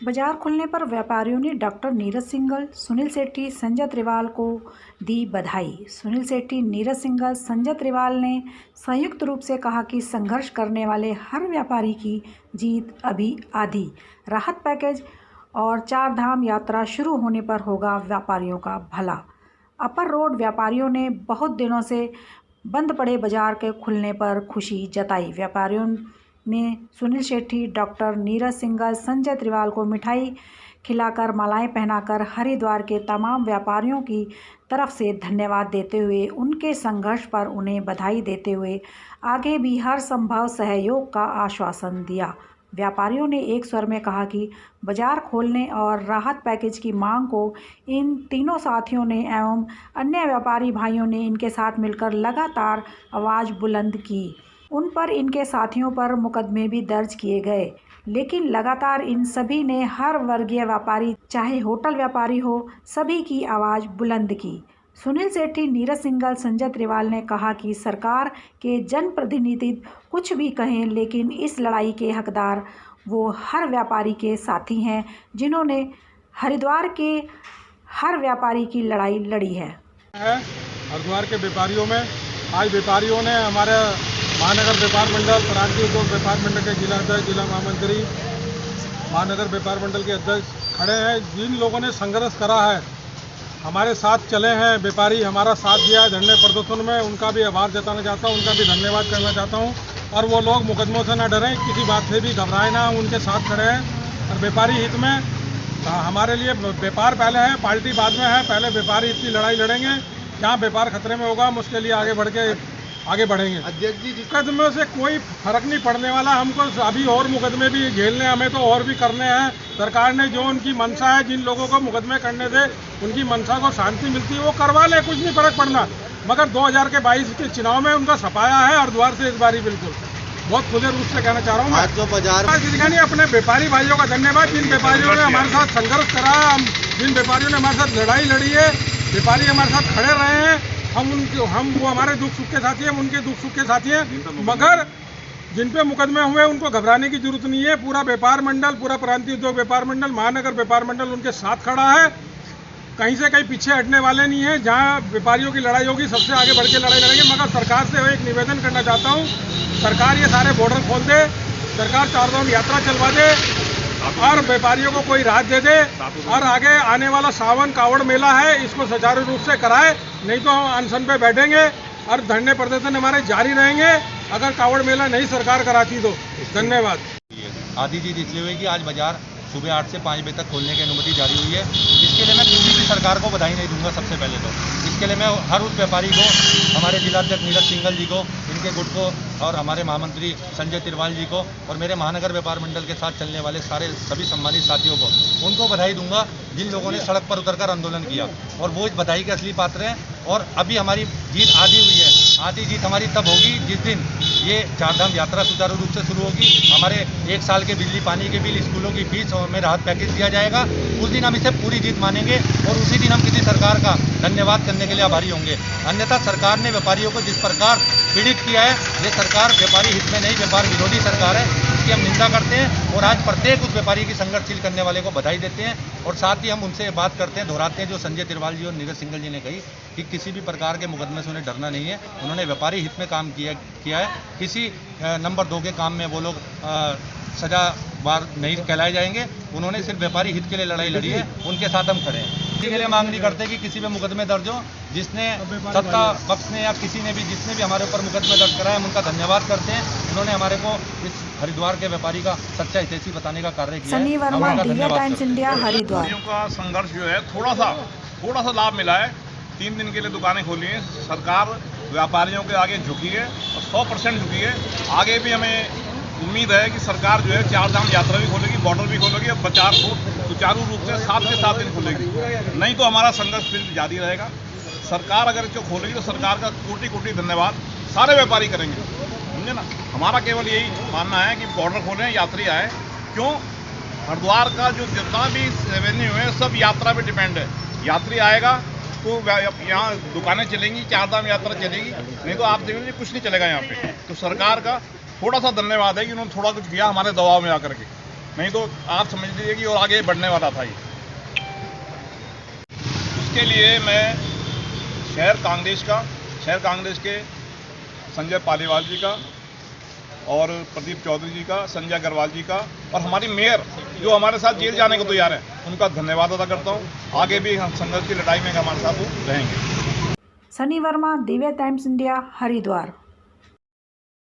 बाजार खुलने पर व्यापारियों ने डॉक्टर नीरज सिंघल, सुनील सेठी, संजय त्रिवाल को दी बधाई। सुनील सेठी, नीरज सिंघल, संजय त्रिवाल ने संयुक्त रूप से कहा कि संघर्ष करने वाले हर व्यापारी की जीत अभी आधी। राहत पैकेज और चार धाम यात्रा शुरू होने पर होगा व्यापारियों का भला। अपर रोड व्यापारियों ने बहुत दिनों से बंद पड़े बाजार के खुलने पर खुशी जताई। व्यापारियों ने सुनील सेठी, डॉक्टर नीरज सिंघल, संजय त्रिवाल को मिठाई खिलाकर, मालाएं पहनाकर हरिद्वार के तमाम व्यापारियों की तरफ से धन्यवाद देते हुए उनके संघर्ष पर उन्हें बधाई देते हुए आगे भी हर संभव सहयोग का आश्वासन दिया। व्यापारियों ने एक स्वर में कहा कि बाजार खोलने और राहत पैकेज की मांग को इन तीनों साथियों ने एवं अन्य व्यापारी भाइयों ने इनके साथ मिलकर लगातार आवाज़ बुलंद की। उन पर इनके साथियों पर मुकदमे भी दर्ज किए गए, लेकिन लगातार इन सभी ने हर वर्गीय व्यापारी, चाहे होटल व्यापारी हो, सभी की आवाज़ बुलंद की। सुनील सेठी, नीरज सिंघल, संजय त्रिवाल ने कहा कि सरकार के जनप्रतिनिधि कुछ भी कहें, लेकिन इस लड़ाई के हकदार वो हर व्यापारी के साथी हैं जिन्होंने हरिद्वार के हर व्यापारी की लड़ाई लड़ी है। हरिद्वार के व्यापारियों में आज व्यापारियों ने हमारे महानगर व्यापार मंडल, प्रांतीय उद्योग व्यापार मंडल के जिला अध्यक्ष, जिला महामंत्री, महानगर व्यापार मंडल के अध्यक्ष खड़े हैं। जिन लोगों ने संघर्ष करा है, हमारे साथ चले हैं, व्यापारी हमारा साथ दिया है धरने प्रदर्शन में, उनका भी आभार जताना चाहता हूं, उनका भी धन्यवाद करना चाहता हूं। और वो लोग मुकदमों से न डरें, किसी बात से भी घबराए ना, उनके साथ खड़े हैं। और व्यापारी हित में हमारे लिए व्यापार पहले है, पार्टी बाद में है। पहले व्यापारी हित की लड़ाई लड़ेंगे। जहाँ व्यापार खतरे में होगा हम उसके लिए आगे बढ़ेंगे। अध्यक्ष जी, मुकदमे से कोई फर्क नहीं पड़ने वाला हमको। अभी और मुकदमे भी झेलने, हमें तो और भी करने हैं। सरकार ने जो उनकी मंशा है, जिन लोगों को मुकदमे करने से उनकी मंशा को शांति मिलती है, वो करवा ले, कुछ नहीं फर्क पड़ना। मगर 2022 के चुनाव में उनका सफाया है हरिद्वार से इस बारी। बिल्कुल बहुत खुले रूप से कहना चाह रहा हूँ मैं। आज जो बाजार नहीं, अपने व्यापारी भाइयों का धन्यवाद, जिन व्यापारियों ने हमारे साथ संघर्ष करा, जिन व्यापारियों ने हमारे साथ लड़ाई लड़ी है, व्यापारी हमारे साथ खड़े रहे हैं। हम वो हमारे दुख सुख के साथी हैं, हम उनके दुख सुख के साथी हैं। मगर जिन पे मुकदमे हुए उनको घबराने की जरूरत नहीं है। पूरा व्यापार मंडल, पूरा प्रांतीय उद्योग व्यापार मंडल, महानगर व्यापार मंडल उनके साथ खड़ा है। कहीं से कहीं पीछे हटने वाले नहीं है। जहां व्यापारियों की लड़ाई होगी, सबसे आगे बढ़ के लड़ाई लड़ेंगे। मगर सरकार से एक निवेदन करना चाहता हूँ, सरकार ये सारे बॉर्डर खोल दे, सरकार चार धाम यात्रा चलवा दे और व्यापारियों को कोई राहत दे दे। और आगे आने वाला सावन कावड़ मेला है, इसको सुचारू रूप से कराए, नहीं तो हम अनशन पे बैठेंगे और धरने प्रदर्शन हमारे जारी रहेंगे अगर कावड़ मेला नहीं सरकार कराती तो। धन्यवाद। आधी जीत इसलिए हुई कि आज बाजार सुबह 8 से 5 बजे तक खोलने की अनुमति जारी हुई है। इसके लिए मैं किसी भी सरकार को बधाई नहीं दूंगा। सबसे पहले तो इसके लिए मैं हर उस व्यापारी को, हमारे जिलाध्यक्ष नीरज सिंघल जी को, इनके गुट को, और हमारे महामंत्री संजय त्रिवाल जी को, और मेरे महानगर व्यापार मंडल के साथ चलने वाले सभी सम्मानित साथियों को, उनको बधाई दूंगा जिन लोगों ने सड़क पर उतरकर आंदोलन किया, और वो इस बधाई के असली पात्र हैं। और अभी हमारी जीत आधी हुई है। आधी जीत हमारी तब होगी जिस दिन ये चारधाम यात्रा सुचारू रूप से शुरू होगी। हमारे 1 साल के बिजली पानी के बिल, स्कूलों की फीस और हमें राहत पैकेज दिया जाएगा। उस दिन हम इसे पूरी जीत मानेंगे और उसी दिन हम किसी सरकार का धन्यवाद करने के लिए आभारी होंगे। अन्यथा सरकार ने व्यापारियों को जिस प्रकार पीड़ित किया है, ये सरकार व्यापारी हित में नहीं, व्यापार विरोधी सरकार है। इसकी हम निंदा करते हैं और आज प्रत्येक उस व्यापारी की संघर्षशील करने वाले को बधाई देते हैं। और साथ ही हम उनसे बात करते हैं, दोहराते हैं जो संजय त्रिवाल जी और नीरज सिंघल जी ने कही कि किसी भी प्रकार के मुकदमे से उन्हें डरना नहीं है। उन्होंने व्यापारी हित में काम किया है। किसी नंबर 2 के काम में वो लोग सजावार नहीं कहलाए जाएंगे। उन्होंने सिर्फ व्यापारी हित के लिए लड़ाई लड़ी है, उनके साथ हम खड़े हैं। किसी के लिए मांग नहीं करते कि किसी पे मुकदमे दर्ज हो। जिसने सत्ता पक्ष ने या किसी ने भी, जिसने भी हमारे ऊपर मुकदमे दर्ज कराए, हम उनका धन्यवाद करते हैं। उन्होंने हमारे को इस हरिद्वार के व्यापारी का सच्चा हितैषी बताने का कार्य किया है। हरिद्वार का संघर्ष जो है, थोड़ा सा लाभ मिला है। 3 दिन के लिए दुकानें खोली हैं। सरकार व्यापारियों के आगे झुकी है और 100% झुकी है। आगे भी हमें उम्मीद है कि सरकार जो है चार धाम यात्रा भी खोलेगी, बॉर्डर भी खोलेगी और बाजार को सुचारू रूप से 7 के 7 दिन खोलेगी। नहीं तो हमारा संघर्ष फिर जारी रहेगा। सरकार अगर इसको खोलेगी तो सरकार का कोटि धन्यवाद सारे व्यापारी करेंगे, समझे ना। हमारा केवल यही मानना है कि बॉर्डर खोलें, यात्री आए। क्यों? हरिद्वार का जो जितना भी रेवेन्यू है सब यात्रा पे डिपेंड है। यात्री आएगा तो यहाँ दुकानें चलेंगी, चार धाम यात्रा चलेगी, नहीं तो आप देखेंगे कुछ नहीं चलेगा यहाँ पे। तो सरकार का थोड़ा सा धन्यवाद है कि उन्होंने थोड़ा कुछ किया हमारे दबाव में आकर के। नहीं तो आप समझ लीजिए कि और आगे बढ़ने वाला था ये। उसके लिए मैं शहर कांग्रेस के संजय पालीवाल जी का और प्रदीप चौधरी जी का, संजय अग्रवाल जी का और हमारी मेयर जो हमारे साथ जेल जाने को तैयार है, उनका धन्यवाद अदा करता हूँ। आगे भी हम संघर्ष की लड़ाई में हमारे साथ वो रहेंगे। Sunny Verma, Divya times India, Haridwar.